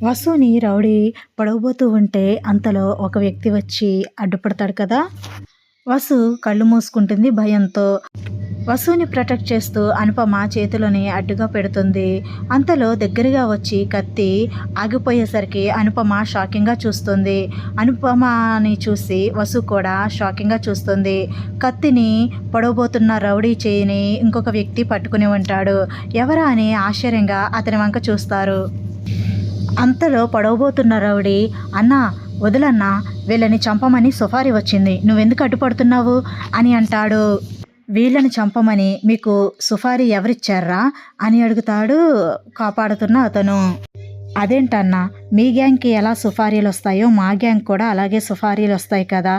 వసుని rowdy పొడవబోతూ ఉంటే అంతలో ఒక వ్యక్తి వచ్చి అడ్డుపడతాడు కదా. వసు కళ్ళు మూసుకుంటుంది భయంతో. వసుని ప్రొటెక్ట్ చేస్తూ అనుపమ చేతిలోని అడ్డుగా పెడుతుంది. అంతలో దగ్గరగా వచ్చి కత్తి ఆగిపోయేసరికి అనుపమ షాకింగ్గా చూస్తుంది. అనుపమని చూసి వసు కూడా షాకింగ్గా చూస్తుంది. కత్తిని పొడవబోతున్న రౌడీ చేయిని ఇంకొక వ్యక్తి పట్టుకుని ఉంటాడు. ఎవరా అని ఆశ్చర్యంగా అతని వంక చూస్తారు. అంతలో పొడవబోతున్న రౌడీ, అన్నా వదులన్నా, వీళ్ళని చంపమని సుఫారీ వచ్చింది, నువ్వెందుకు అడ్డుపడుతున్నావు అని అంటాడు. వీళ్ళని చంపమని మీకు సుఫారీ ఎవరిచ్చారా అని అడుగుతాడు కాపాడుతున్న అతను. అదేంటన్నా, మీ గ్యాంగ్కి ఎలా సుఫారీలు వస్తాయో మా గ్యాంగ్ కూడా అలాగే సుఫారీలు వస్తాయి కదా,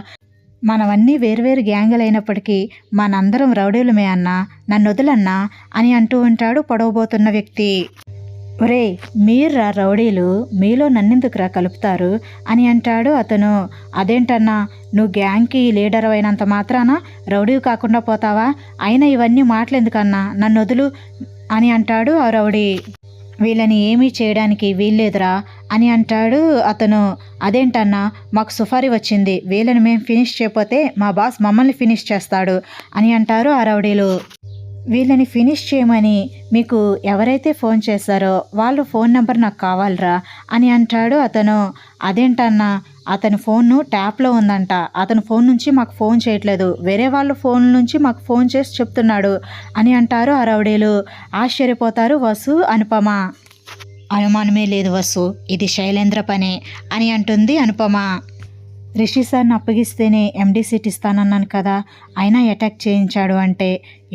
మనవన్నీ వేరువేరు గ్యాంగులు అయినప్పటికీ మనందరం రౌడీలమే అన్నా, నన్ను వదులన్నా అని అంటూ ఉంటాడు పొడవబోతున్న వ్యక్తి. ఒరే మీర్రా రౌడీలు, మీలో నన్నెందుకురా కలుపుతారు అని అంటాడు అతను. అదేంటన్నా, నువ్వు గ్యాంగ్కి లీడర్ అయినంత మాత్రాన రౌడీ కాకుండా పోతావా, అయినా ఇవన్నీ మాటలెందుకన్నా, నన్ను వదులు అని అంటాడు ఆ రౌడీ. వీళ్ళని ఏమీ చేయడానికి వీల్లేదురా అని అంటాడు అతను. అదేంటన్నా, మాకు సుఫారీ వచ్చింది, వీళ్ళని మేము ఫినిష్ చేయకపోతే మా బాస్ మమ్మల్ని ఫినిష్ చేస్తాడు అని అంటారు ఆ రౌడీలు. వీళ్ళని ఫినిష్ చేయమని మీకు ఎవరైతే ఫోన్ చేశారో వాళ్ళ ఫోన్ నెంబర్ నాకు కావాలరా అని అంటాడు అతను. అదేంటన్నా, అతని ఫోన్ను ట్యాప్లో ఉందంట, అతని ఫోన్ నుంచి మాకు ఫోన్ చేయట్లేదు, వేరే వాళ్ళ ఫోన్ నుంచి మాకు ఫోన్ చేసి చెప్తున్నాడు అని అంటారు ఆ రౌడీలు. ఆశ్చర్యపోతారు వసు, అనుపమ. అనుమానమే లేదు వసు, ఇది శైలేంద్ర పనే అని అంటుంది అనుపమ. రిషి సార్ని అప్పగిస్తేనే ఎండి సీట్ ఇస్తానన్నాను కదా, అయినా అటాక్ చేయించాడు అంటే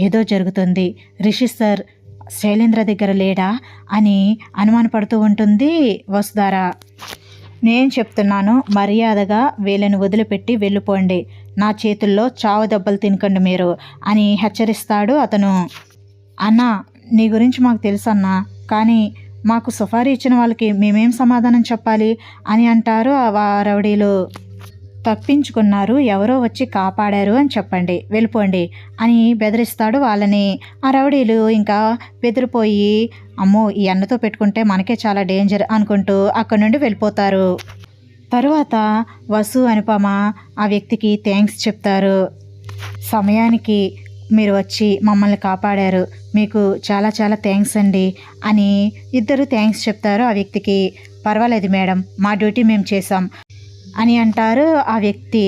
ఏదో జరుగుతుంది, రిషి సార్ శైలేంద్ర దగ్గర లేడా అని అనుమానపడుతూ ఉంటుంది వసుధార. నేను చెప్తున్నాను, మర్యాదగా వీళ్ళని వదిలిపెట్టి వెళ్ళిపోండి, నా చేతుల్లో చావు దెబ్బలు తినకండి మీరు అని హెచ్చరిస్తాడు అతను. అన్నా, నీ గురించి మాకు తెలుసన్నా, కానీ మాకు సుఫారీ ఇచ్చిన వాళ్ళకి మేమేం సమాధానం చెప్పాలి అని అంటారు ఆ రౌడీలు. తప్పించుకున్నారు, ఎవరో వచ్చి కాపాడారు అని చెప్పండి, వెళ్ళిపోండి అని బెదిరిస్తాడు వాళ్ళని. ఆ రౌడీలు ఇంకా బెదిరిపోయి, అమ్మో ఈ అన్నతో పెట్టుకుంటే మనకే చాలా డేంజర్ అనుకుంటూ అక్కడి నుండి వెళ్ళిపోతారు. తరువాత వసు, అనుపమ ఆ వ్యక్తికి థ్యాంక్స్ చెప్తారు. సమయానికి మీరు వచ్చి మమ్మల్ని కాపాడారు, మీకు చాలా చాలా థ్యాంక్స్ అండి అని ఇద్దరు థ్యాంక్స్ చెప్తారు ఆ వ్యక్తికి. పర్వాలేదు మేడం, మా డ్యూటీ మేము చేసాం అని అంటారు ఆ వ్యక్తి.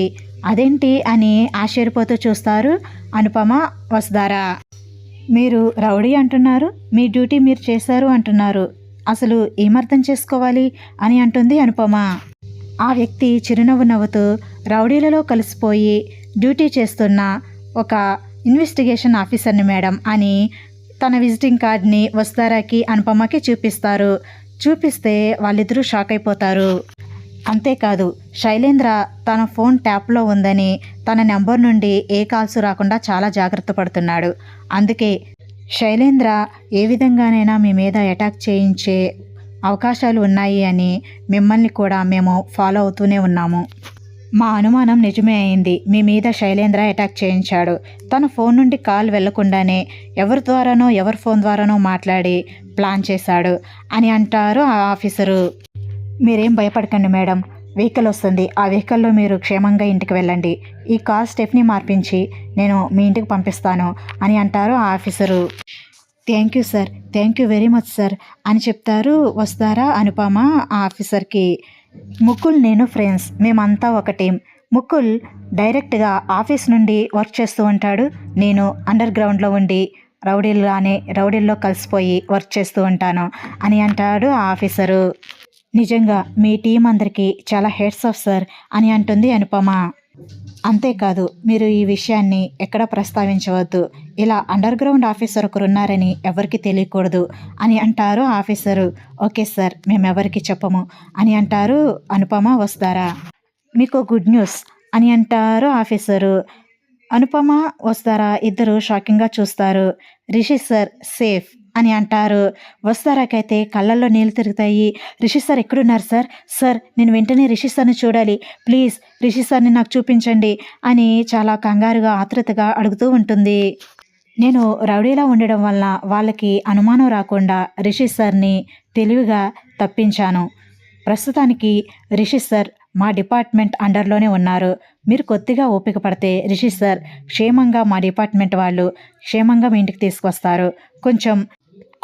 అదేంటి అని ఆశ్చర్యపోతూ చూస్తారు అనుపమ, వసుధార. మీరు రౌడీ అంటున్నారు, మీ డ్యూటీ మీరు చేశారు అంటున్నారు, అసలు ఏమర్థం చేసుకోవాలి అని అంటుంది అనుపమ. ఆ వ్యక్తి చిరునవ్వు నవ్వుతూ, రౌడీలలో కలిసిపోయి డ్యూటీ చేస్తున్న ఒక ఇన్వెస్టిగేషన్ ఆఫీసర్ని మేడం అని తన విజిటింగ్ కార్డ్ని వసుధారకి, అనుపమకి చూపిస్తారు. చూపిస్తే వాళ్ళిద్దరూ షాక్ అయిపోతారు. అంతేకాదు, శైలేంద్ర తన ఫోన్ ట్యాప్లో ఉందని తన నెంబర్ నుండి ఏ కాల్స్ రాకుండా చాలా జాగ్రత్త పడుతున్నాడు. అందుకే శైలేంద్ర ఏ విధంగానైనా మీ మీద అటాక్ చేయించే అవకాశాలు ఉన్నాయి అని మిమ్మల్ని కూడా మేము ఫాలో అవుతూనే ఉన్నాము. మా అనుమానం నిజమే అయింది, మీ మీద శైలేంద్ర అటాక్ చేయించాడు. తన ఫోన్ నుండి కాల్ వెళ్లకుండానే ఎవరి ద్వారానో ఎవరి ఫోన్ ద్వారానో మాట్లాడి ప్లాన్ చేశాడు అని అంటారు ఆ ఆఫీసరు. మీరేం భయపడకండి మేడం, వెహికల్ వస్తుంది, ఆ వెహికల్లో మీరు క్షేమంగా ఇంటికి వెళ్ళండి, ఈ కార్ స్టెప్ని మార్పించి నేను మీ ఇంటికి పంపిస్తాను అని అంటారు ఆ officer. Thank you sir, thank you very much sir అని చెప్తారు వసుధార, అనుపమ ఆ ఆఫీసర్కి. ముకుల్ నేను ఫ్రెండ్స్, మేమంతా ఒక టీం. ముకుల్ డైరెక్ట్గా ఆఫీస్ నుండి వర్క్ చేస్తూ ఉంటాడు, నేను అండర్ గ్రౌండ్లో ఉండి రౌడీల్లో కలిసిపోయి వర్క్ చేస్తూ ఉంటాను అని అంటాడు ఆ ఆఫీసరు. నిజంగా మీ టీం అందరికీ చాలా హెడ్స్ ఆఫ్ సార్ అని అంటుంది అనుపమ. అంతేకాదు, మీరు ఈ విషయాన్ని ఎక్కడ ప్రస్తావించవద్దు, ఇలా అండర్ గ్రౌండ్ ఆఫీసర్ ఒకరున్నారని ఎవరికి తెలియకూడదు అని అంటారు ఆఫీసరు. ఓకే సార్, మేమెవరికి చెప్పము అని అంటారు అనుపమ, వసుధార. మీకు గుడ్ న్యూస్ అని అంటారు ఆఫీసరు. అనుపమ, వసుధార ఇద్దరు షాకింగ్గా చూస్తారు. రిషి సార్ సేఫ్ అని అంటారు. వసుధారకైతే కళ్ళల్లో నీళ్ళు తిరుగుతాయి. రిషి సార్ ఎక్కడున్నారు సార్, సార్ నేను వెంటనే రిషి సార్ని చూడాలి, ప్లీజ్ రిషి సార్ని నాకు చూపించండి అని చాలా కంగారుగా ఆతృతగా అడుగుతూ ఉంటుంది. నేను రౌడీలా ఉండడం వల్ల వాళ్ళకి అనుమానం రాకుండా రిషి సార్ని తెలివిగా తప్పించాను. ప్రస్తుతానికి రిషి సార్ మా డిపార్ట్మెంట్ అండర్లోనే ఉన్నారు. మీరు కొద్దిగా ఓపిక పడితే రిషి సార్ క్షేమంగా మా డిపార్ట్మెంట్ వాళ్ళు క్షేమంగా మీ ఇంటికి తీసుకొస్తారు. కొంచెం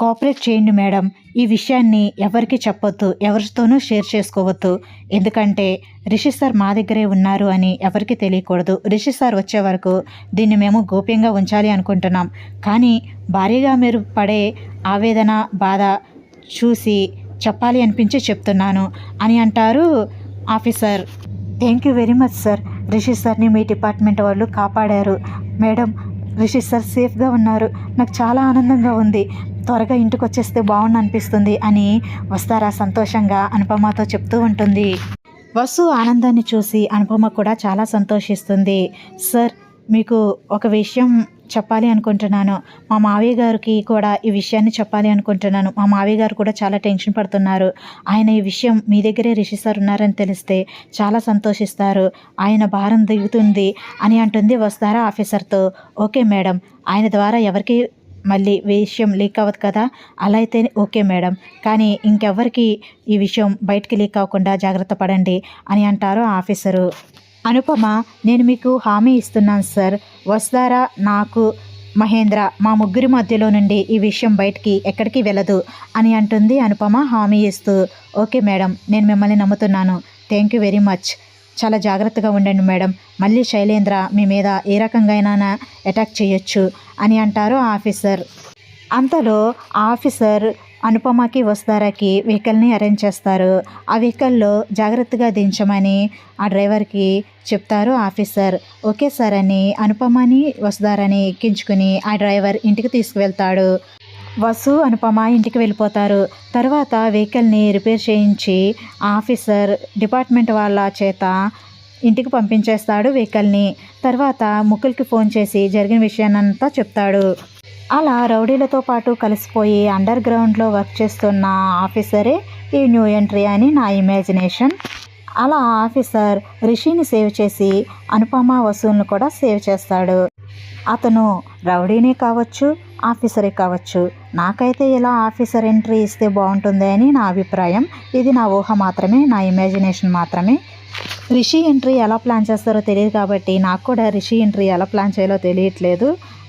కోఆపరేట్ చేయండి మేడం. ఈ విషయాన్ని ఎవరికి చెప్పొద్దు, ఎవరితోనూ షేర్ చేసుకోవద్దు. ఎందుకంటే రిషి సార్ మా దగ్గరే ఉన్నారు అని ఎవరికి తెలియకూడదు. రిషి సార్ వచ్చే వరకు దీన్ని మేము గోప్యంగా ఉంచాలి అనుకుంటున్నాం. కానీ భారీగా మీరు పడే ఆవేదన, బాధ చూసి చెప్పాలి అనిపించి చెప్తున్నాను అని అంటారు officer. Thank you very much sir. Rishi సార్ని మీ డిపార్ట్మెంట్ వాళ్ళు కాపాడారు. మేడం, రిషి సార్ సేఫ్గా ఉన్నారు. నాకు చాలా ఆనందంగా ఉంది. త్వరగా ఇంటికి వచ్చేస్తే బాగుండు అనిపిస్తుంది అని వస్తారా సంతోషంగా అనుపమతో చెప్తూ ఉంటుంది. వసు ఆనందాన్ని చూసి అనుపమ కూడా చాలా సంతోషిస్తుంది. సార్, మీకు ఒక విషయం చెప్పాలి అనుకుంటున్నాను. మా మావయ్య గారికి కూడా ఈ విషయాన్ని చెప్పాలి అనుకుంటున్నాను. మా మావయ్య గారు కూడా చాలా టెన్షన్ పడుతున్నారు. ఆయన ఈ విషయం మీ దగ్గరే రిషి సార్ ఉన్నారని తెలిస్తే చాలా సంతోషిస్తారు. ఆయన భారం దిగుతుంది అని అంటుంది వస్తారా ఆఫీసర్తో. ఓకే మేడం, ఆయన ద్వారా ఎవరికి మళ్ళీ విషయం లీక్ అవ్వదు కదా, అలా అయితే ఓకే మేడం. కానీ ఇంకెవ్వరికి ఈ విషయం బయటికి లీక్ అవ్వకుండా జాగ్రత్త పడండి అని ఆఫీసరు. అనుపమ, నేను మీకు హామీ ఇస్తున్నాను సార్. వస్తారా, నాకు, మహేంద్ర, మా ముగ్గురి మధ్యలో నుండి ఈ విషయం బయటికి ఎక్కడికి వెళ్ళదు అని అంటుంది అనుపమ హామీ ఇస్తూ. ఓకే మేడం, నేను మిమ్మల్ని నమ్ముతున్నాను. Thank you very much. చాలా జాగ్రత్తగా ఉండండి మేడం. మళ్ళీ శైలేంద్ర మీ మీద ఏ రకంగా అటాక్ చేయొచ్చు అని అంటారు ఆఫీసర్. అంతలో ఆఫీసర్ అనుపమకి వస్తారాకి వెహికల్ని అరేంజ్ చేస్తారు. ఆ వెహికల్లో జాగ్రత్తగా దించమని ఆ డ్రైవర్కి చెప్తారు ఆఫీసర్. ఓకే సార్ అని అనుపమని వస్తారని ఎక్కించుకుని ఆ డ్రైవర్ ఇంటికి తీసుకువెళ్తాడు. వసు, అనుపమ ఇంటికి వెళ్ళిపోతారు. తర్వాత వెహికల్ని రిపేర్ చేయించి ఆఫీసర్ డిపార్ట్మెంట్ వాళ్ళ చేత ఇంటికి పంపించేస్తాడు వెహికల్ని. తర్వాత ముకుల్కి ఫోన్ చేసి జరిగిన విషయాన్నంతా చెప్తాడు. అలా రౌడీలతో పాటు కలిసిపోయి అండర్ గ్రౌండ్లో వర్క్ చేస్తున్న ఆఫీసరే ఈ న్యూ ఎంట్రీ అని నా ఇమాజినేషన్. అలా ఆఫీసర్ రిషిని సేవ్ చేసి అనుపమ, వసుల్ని కూడా సేవ్ చేస్తాడు. అతను రౌడీనే కావచ్చు, ఆఫీసరే కావచ్చు. నాకైతే ఇలా ఆఫీసర్ ఎంట్రీ ఇస్తే బాగుంటుంది అని నా అభిప్రాయం. ఇది నా ఊహ మాత్రమే, నా ఇమాజినేషన్ మాత్రమే. రిషి ఎంట్రీ ఎలా ప్లాన్ చేస్తారో తెలియదు కాబట్టి నాకు కూడా రిషి ఎంట్రీ ఎలా ప్లాన్ చేయాలో తెలియట్లేదు.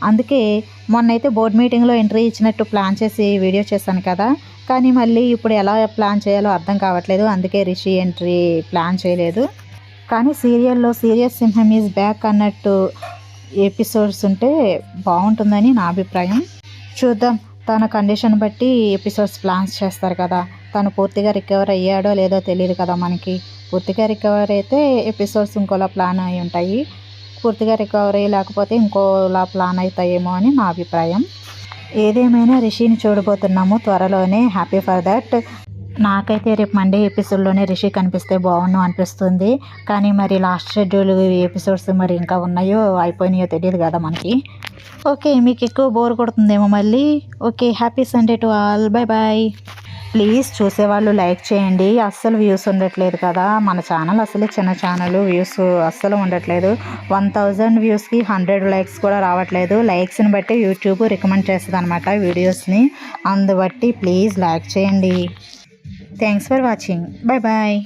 అందుకే మొన్నైతే బోర్డ్ మీటింగ్లో ఎంట్రీ ఇచ్చినట్టు ప్లాన్ చేసి వీడియో చేశాను కదా, కానీ మళ్ళీ ఇప్పుడు ఎలా ప్లాన్ చేయాలో అర్థం కావట్లేదు. అందుకే రిషి ఎంట్రీ ప్లాన్ చేయలేదు. కానీ సీరియల్లో సీరియస్ సింహం ఈజ్ బ్యాక్ అన్నట్టు ఎపిసోడ్స్ ఉంటే బాగుంటుందని నా అభిప్రాయం. చూద్దాం, తన కండిషన్ బట్టి ఎపిసోడ్స్ ప్లాన్స్ చేస్తారు కదా. తను పూర్తిగా రికవర్ అయ్యాడో లేదో తెలియదు కదా మనకి. పూర్తిగా రికవర్ అయితే ఎపిసోడ్స్ ఇంకోలా ప్లాన్ అయి ఉంటాయి. పూర్తిగా రికవర్ అయ్యి లేకపోతే ఇంకోలా ప్లాన్ అవుతాయేమో అని నా అభిప్రాయం. ఏదేమైనా రిషిని చూడబోతున్నాము త్వరలోనే. Happy for that. నాకైతే రేపు మండే ఎపిసోడ్లోనే రిషి కనిపిస్తే బాగుండు అనిపిస్తుంది. కానీ మరి లాస్ట్ షెడ్యూల్ ఎపిసోడ్స్ మరి ఇంకా ఉన్నాయో అయిపోయినాయో తెలియదు కదా మనకి. ఓకే, మీకు ఎక్కువ బోర్ కొడుతుందేమో మళ్ళీ. Okay, happy Sunday to all. Bye bye. Please చూసేవాళ్ళు లైక్ చేయండి. అస్సలు వ్యూస్ ఉండట్లేదు కదా మన ఛానల్. అసలే చిన్న ఛానల్, వ్యూస్ అస్సలు ఉండట్లేదు. 1000 వ్యూస్కి 100 లైక్స్ కూడా రావట్లేదు. లైక్స్ని బట్టి యూట్యూబ్ రికమెండ్ చేస్తుంది అనమాట వీడియోస్ని. అందుబట్టి ప్లీజ్ లైక్ చేయండి. Thanks for watching. Bye bye.